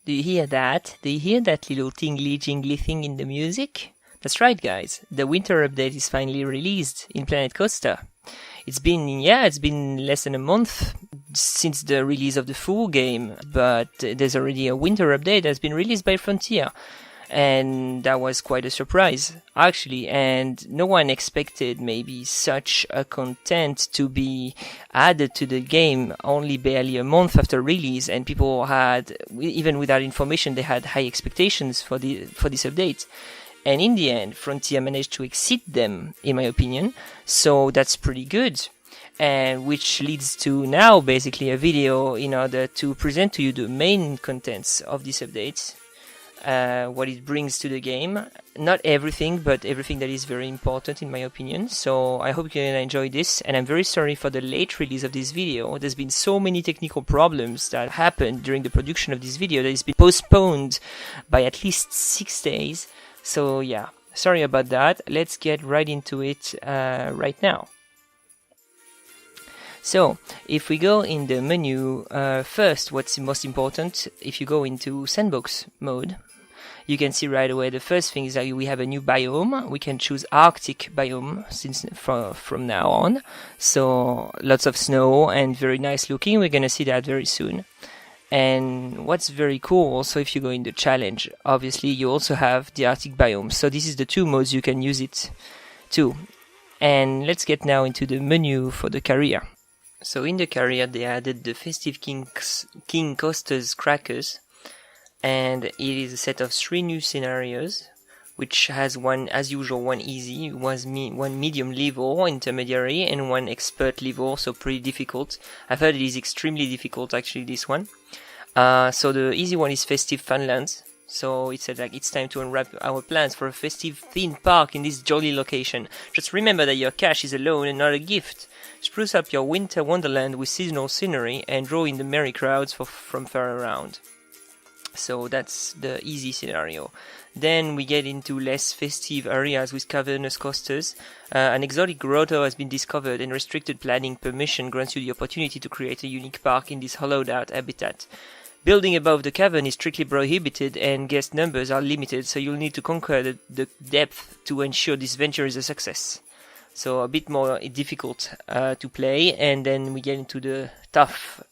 Do you hear that? Do you hear that little tingly jingly thing in the music? That's right, guys. The winter update is finally released in Planet Coaster. It's been less than a month since the release of the full game, but there's already a winter update that's been released by Frontier. And that was quite a surprise, actually, and no one expected maybe such a content to be added to the game only barely a month after release, and people had, even without information, they had high expectations for this update. And in the end, Frontier managed to exceed them, in my opinion, so that's pretty good. And which leads to now basically a video in order to present to you the main contents of this update, what it brings to the game. Not everything, but everything that is very important in my opinion. So I hope you can enjoy this, and I'm very sorry for the late release of this video. There's been so many technical problems that happened during the production of this video that it's been postponed by at least 6 days. So yeah, sorry about that. Let's get right into it right now. So, if we go in the menu, first, what's most important, if you go into sandbox mode, you can see right away the first thing is that we have a new biome. We can choose Arctic biome from now on. So, lots of snow and very nice looking. We're going to see that very soon. And what's very cool also, if you go in the challenge, obviously you also have the Arctic biome. So this is the two modes you can use it too. And let's get now into the menu for the career. So in the career they added the Festive King Coaster's crackers, and it is a set of 3 new scenarios, which has one, as usual, one easy, one medium level, intermediary, and one expert level, so pretty difficult. I've heard it is extremely difficult, actually, this one. So the easy one is Festive Funland. So it said like it's time to unwrap our plans for a festive theme park in this jolly location. Just remember that your cash is a loan and not a gift. Spruce up your winter wonderland with seasonal scenery and draw in the merry crowds from far around. So that's the easy scenario. Then we get into less festive areas with cavernous coasters. An exotic grotto has been discovered, and restricted planning permission grants you the opportunity to create a unique park in this hollowed out habitat. Building above the cavern is strictly prohibited, and guest numbers are limited, so you'll need to conquer the depth to ensure this venture is a success. So a bit more difficult to play, and then we get into the tough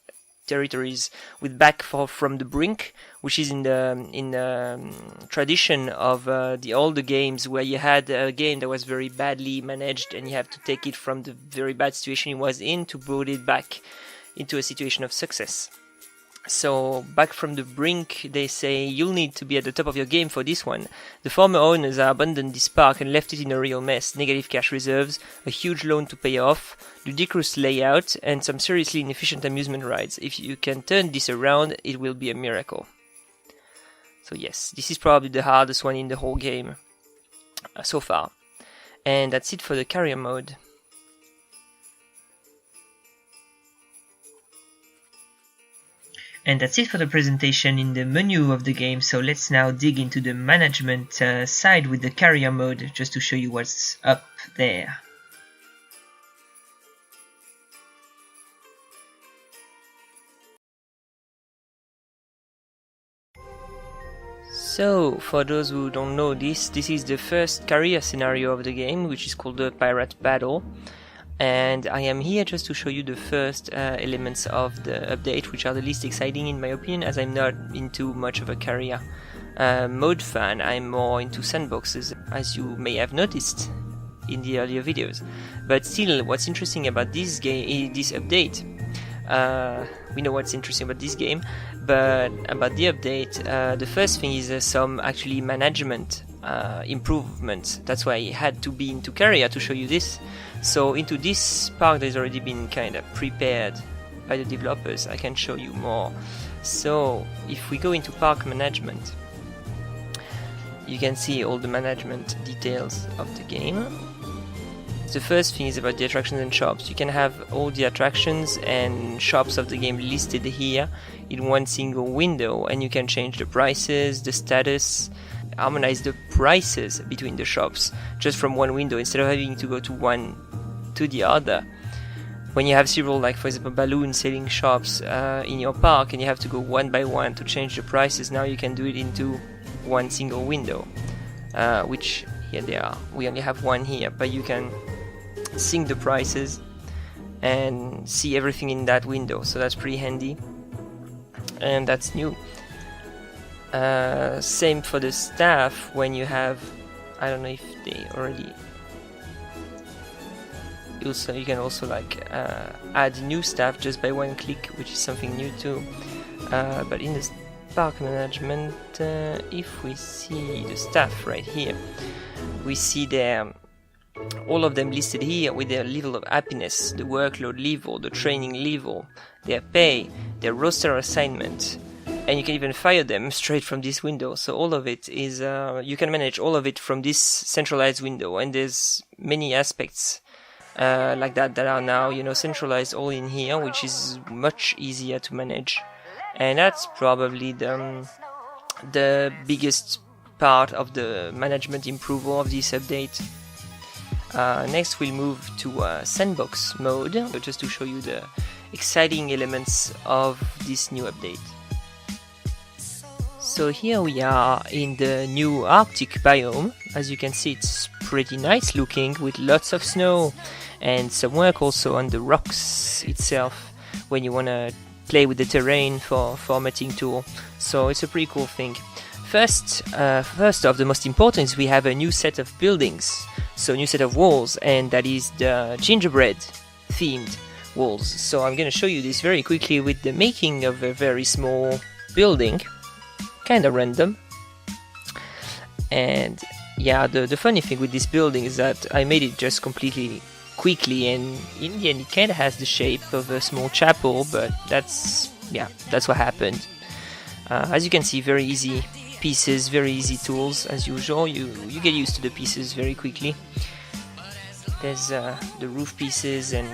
territories with Back from the Brink, which is in the tradition of the older games, where you had a game that was very badly managed and you have to take it from the very bad situation it was in to put it back into a situation of success. So Back from the Brink, they say you'll need to be at the top of your game for this one. The former owners have abandoned this park and left it in a real mess. Negative cash reserves, a huge loan to pay off, ludicrous layout, and some seriously inefficient amusement rides. If you can turn this around, it will be a miracle. So yes, this is probably the hardest one in the whole game so far. And that's it for the career mode. And that's it for the presentation in the menu of the game, so let's now dig into the management side with the career mode, just to show you what's up there. So, for those who don't know this is the first career scenario of the game, which is called the Pirate Battle. And I am here just to show you the first elements of the update, which are the least exciting in my opinion, as I'm not into much of a career mode fan. I'm more into sandboxes, as you may have noticed in the earlier videos. But still, what's interesting about this game, this update, we know what's interesting about this game, but about the update, the first thing is some actually management improvements. That's why I had to be into career to show you this. So into this park that has already been kind of prepared by the developers, I can show you more. So if we go into park management, you can see all the management details of the game. The first thing is about the attractions and shops. You can have all the attractions and shops of the game listed here in one single window, and you can change the prices, the status, harmonize the prices between the shops just from one window instead of having to go to the other. when you have several, like for example balloon selling shops in your park, and you have to go one by one to change the prices, now you can do it into one single window, which here they are. We only have one here, but you can sync the prices and see everything in that window, so that's pretty handy, and that's new. Same for the staff. When you have, I don't know if they already, you can also like add new staff just by one click, which is something new too. But in the park management, if we see the staff right here, we see all of them listed here with their level of happiness, the workload level, the training level, their pay, their roster assignment, and you can even fire them straight from this window. So all of it is, you can manage all of it from this centralized window, and there's many aspects like that are now, centralized all in here, which is much easier to manage, and that's probably the biggest part of the management improver of this update. Next we'll move to sandbox mode, just to show you the exciting elements of this new update. So here we are in the new Arctic biome. As you can see, it's pretty nice looking with lots of snow and some work also on the rocks itself when you want to play with the terrain for formatting tool. So it's a pretty cool thing. First off, the most important is we have a new set of buildings, so a new set of walls, and that is the gingerbread themed walls. So I'm going to show you this very quickly with the making of a very small building, kind of random. And yeah, the funny thing with this building is that I made it just completely quickly, and in the end it kind of has the shape of a small chapel, but that's what happened. As you can see, very easy pieces, very easy tools as usual. You get used to the pieces very quickly. There's the roof pieces and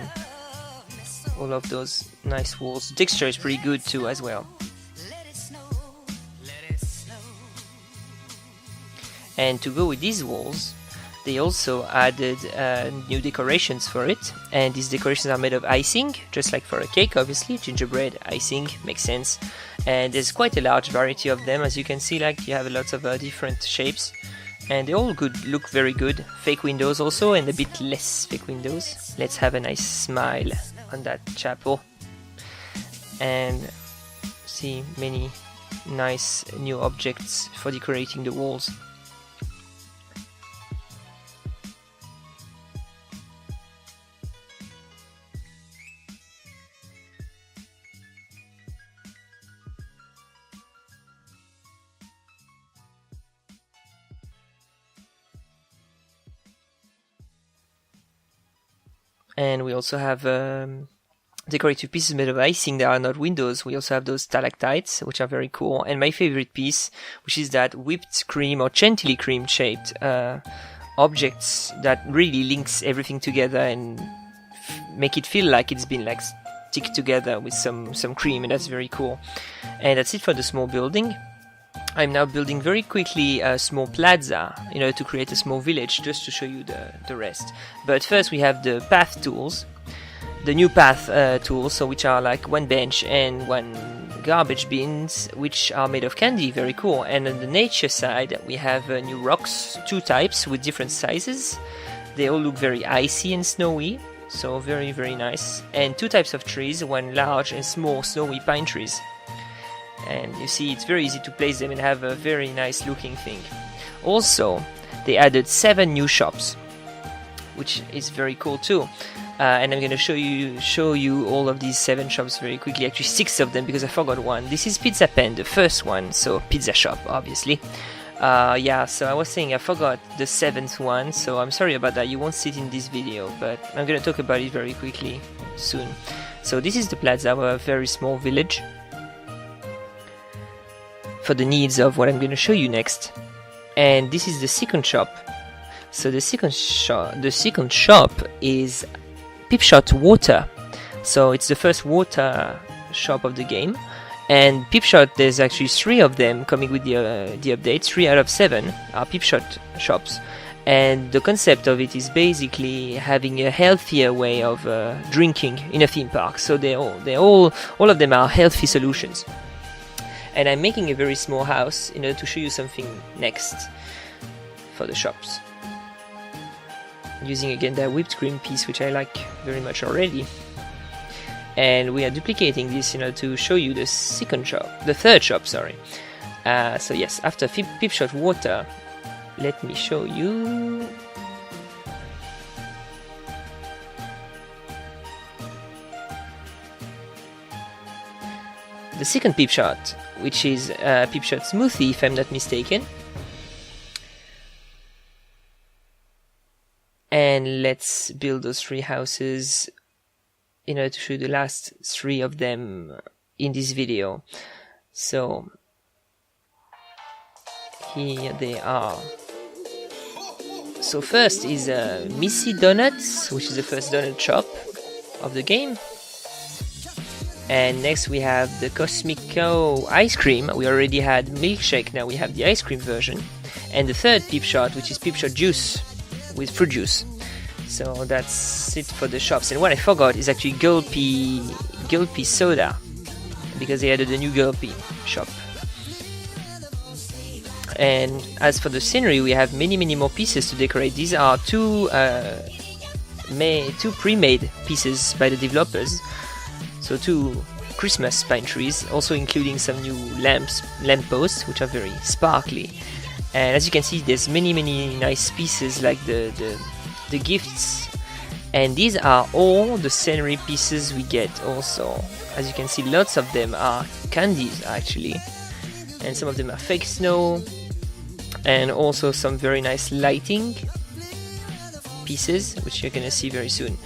all of those nice walls. The texture is pretty good too as well. And to go with these walls, they also added new decorations for it, and these decorations are made of icing, just like for a cake obviously. Gingerbread icing makes sense, and there's quite a large variety of them. As you can see, like you have lots of different shapes, and they all look very good. Fake windows also, and a bit less fake windows. Let's have a nice smile on that chapel, and see many nice new objects for decorating the walls. And we also have decorative pieces made of icing that are not windows. We also have those stalactites, which are very cool. And my favorite piece, which is that whipped cream or chantilly cream shaped objects that really links everything together and make it feel like it's been like stick together with some cream, and that's very cool. And that's it for the small building. I'm now building very quickly a small plaza in order to create a small village, just to show you the rest. But first we have the path tools, the new path tools, so which are like one bench and one garbage bins, which are made of candy, very cool. And on the nature side we have new rocks, two types with different sizes. They all look very icy and snowy, so very, very nice. And two types of trees, one large and small snowy pine trees. And you see, it's very easy to place them and have a very nice looking thing. Also, they added 7 new shops, which is very cool too. And I'm going to show you all of these 7 shops very quickly. Actually 6 of them, because I forgot one. This is Pizza Pen, the first one, so pizza shop obviously. Yeah, so I was saying I forgot the 7th one, so I'm sorry about that. You won't see it in this video, but I'm going to talk about it very quickly soon. So this is the plaza, a very small village, for the needs of what I'm going to show you next. And this is the second shop. So the second shop is Pipshot Water. So it's the first water shop of the game. And Pipshot, there's actually 3 of them coming with the update. 3 out of 7 are Pipshot shops. And the concept of it is basically having a healthier way of drinking in a theme park. So all of them are healthy solutions. And I'm making a very small house in order to show you something next for the shops. Using again that whipped cream piece, which I like very much already. And we are duplicating this in order to show you the third shop, sorry. So yes, after Pip Shot Water, let me show you. The second Pip Shot, which is Pip Shot Smoothie, if I'm not mistaken. And let's build those 3 houses in order to show you the last 3 of them in this video. So here they are. So first is Missy Donuts, which is the first donut shop of the game. And next we have the Cosmico ice cream. We already had milkshake, now we have the ice cream version. And the third Pip Shot, which is Pip Shot Juice with fruit juice. So that's it for the shops. And what I forgot is actually Gulpy Soda, because they added a new Gulpy shop. And as for the scenery, we have many more pieces to decorate. These are two pre-made pieces by the developers. So 2 Christmas pine trees, also including some new lamp posts, which are very sparkly. And as you can see, there's many nice pieces like the gifts. And these are all the scenery pieces we get also. As you can see, lots of them are candies actually. And some of them are fake snow. And also some very nice lighting pieces, which you're gonna see very soon.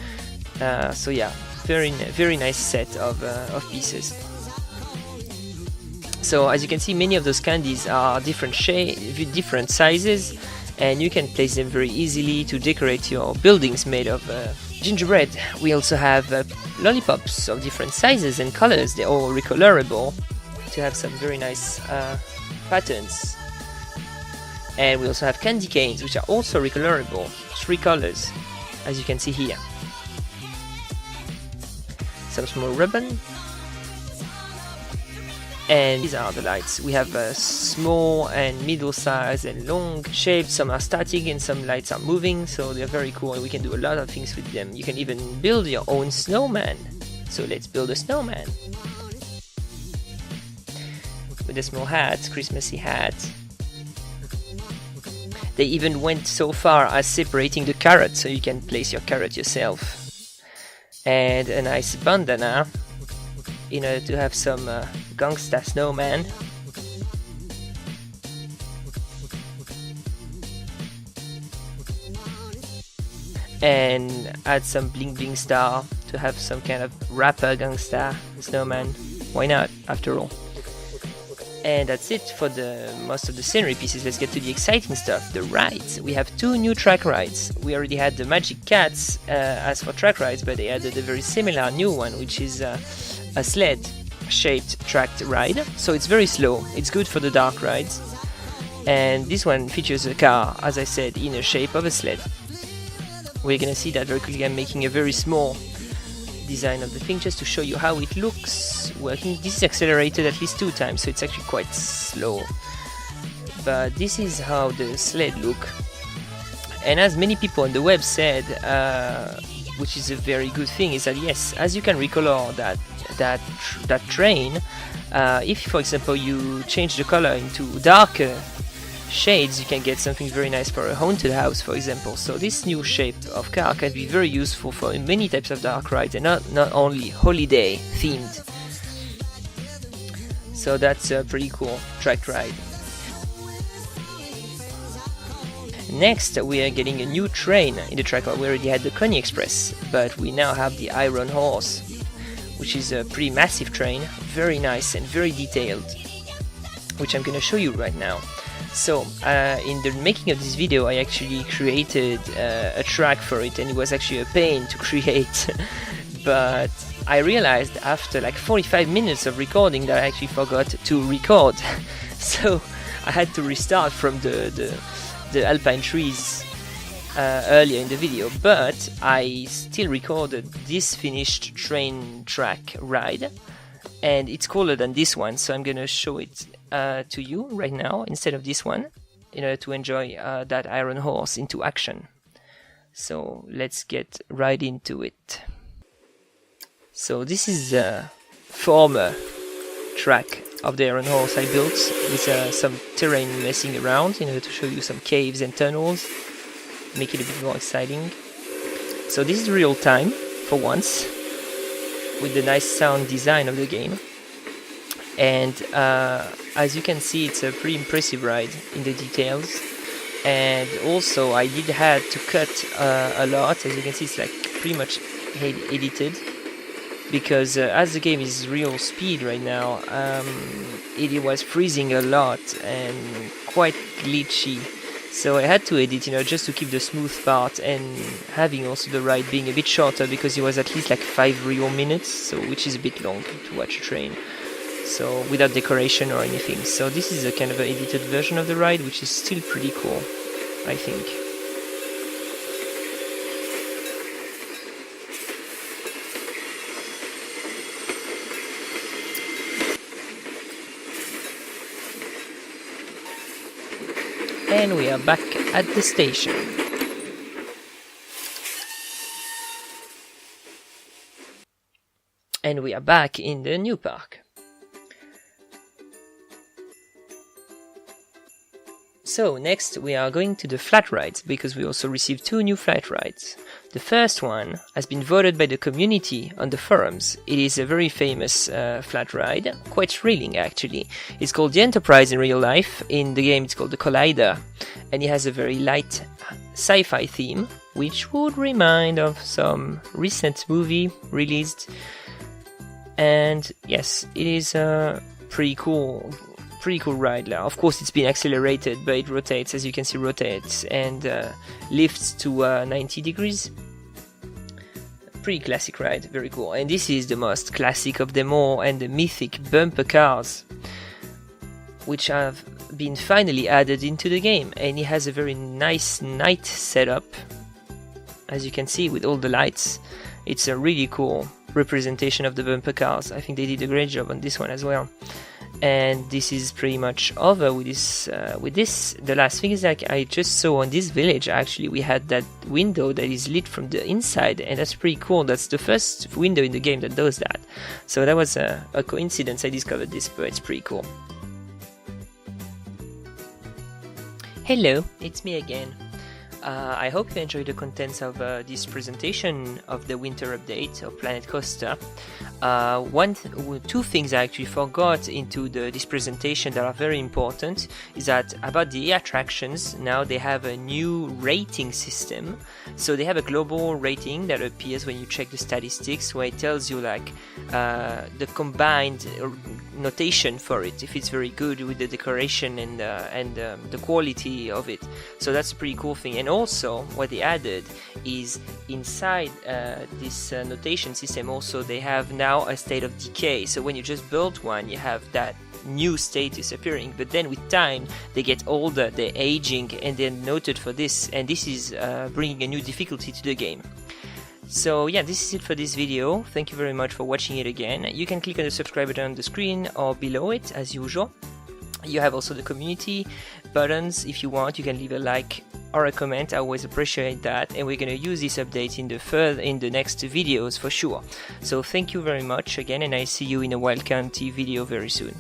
So yeah, very nice set of pieces. So as you can see, many of those candies are different different sizes, and you can place them very easily to decorate your buildings made of gingerbread. We also have lollipops of different sizes and colors. They're all recolorable to have some very nice patterns. And we also have candy canes, which are also recolorable, 3 colors, as you can see here. Some small ribbon. And these are the lights. We have small and middle size and long shapes. Some are static and some lights are moving, so they're very cool and we can do a lot of things with them. You can even build your own snowman. So let's build a snowman. With a small hat, Christmassy hat. They even went so far as separating the carrot, so you can place your carrot yourself. And a nice bandana in order to have some gangsta snowman. And add some bling bling star to have some kind of rapper gangsta snowman. Why not, after all? And that's it for the most of the scenery pieces. Let's get to the exciting stuff, the rides. We have 2 new track rides. We already had the Magic Cats as for track rides, but they added a very similar new one, which is a sled-shaped tracked ride. So it's very slow. It's good for the dark rides. And this one features a car, as I said, in the shape of a sled. We're gonna see that very quickly. I'm making a very small design of the thing just to show you how it looks working. This is accelerated at least 2 times, so it's actually quite slow, but this is how the sled look. And as many people on the web said, which is a very good thing, is that yes, as you can recolor that train, if for example you change the color into darker shades, you can get something very nice for a haunted house, for example. So this new shape of car can be very useful for many types of dark rides, and not only holiday themed. So that's a pretty cool track ride. Next, we are getting a new train in the track ride. We already had the Coney Express, but we now have the Iron Horse, which is a pretty massive train, very nice and very detailed, which I'm gonna show you right now. So, in the making of this video, I actually created a track for it, and it was actually a pain to create. But I realized after like 45 minutes of recording that I actually forgot to record. So I had to restart from the alpine trees earlier in the video, but I still recorded this finished train track ride, and it's cooler than this one, so I'm gonna show it to you right now instead of this one, in order to enjoy that iron horse into action. So let's get right into it. So this is a former track of the iron horse I built with some terrain messing around in order to show you some caves and tunnels, make it a bit more exciting. So this is real time for once, with the nice sound design of the game. And as you can see, it's a pretty impressive ride in the details. And also I did have to cut a lot. As you can see, it's like pretty much edited, because as the game is real speed right now, it was freezing a lot and quite glitchy. So I had to edit, just to keep the smooth part, and having also the ride being a bit shorter, because it was at least like 5 real minutes, so which is a bit long to watch a train. So without decoration or anything. So this is a kind of an edited version of the ride, which is still pretty cool, I think. And we are back at the station. And we are back in the new park. So next we are going to the flat rides, because we also received 2 new flat rides. The first one has been voted by the community on the forums. It is a very famous flat ride, quite thrilling actually. It's called the Enterprise in real life. In the game it's called the Collider, and it has a very light sci-fi theme, which would remind of some recent movie released. And yes, it is pretty cool ride now. Of course, it's been accelerated, but it rotates, as you can see, rotates and lifts to 90 degrees. Pretty classic ride, very cool. And this is the most classic of them all, and the mythic bumper cars, which have been finally added into the game. And it has a very nice night setup, as you can see, with all the lights. It's a really cool representation of the bumper cars. I think they did a great job on this one as well. And this is pretty much over with this. The last thing is, like, I just saw on this village, actually, we had that window that is lit from the inside, and that's pretty cool. That's the first window in the game that does that. So that was a coincidence. I discovered this, but it's pretty cool. Hello, it's me again. I hope you enjoyed the contents of this presentation of the winter update of Planet Coaster. Two things I actually forgot into this presentation that are very important is that about the attractions, now they have a new rating system. So they have a global rating that appears when you check the statistics, where it tells you like the combined notation for it, if it's very good with the decoration and the quality of it. So that's a pretty cool thing. And also what they added is inside this notation system, also they have now a state of decay. So when you just build one, you have that new status appearing, but then with time they get older, they're aging, and they're noted for this, and this is bringing a new difficulty to the game. So yeah, this is it for this video. Thank you very much for watching it again. You can click on the subscribe button on the screen or below it as usual. You have also the community buttons. If you want, you can leave a like or a comment. I always appreciate that, and we're going to use this update in the next videos for sure. So thank you very much again, and I see you in a Wild County video very soon.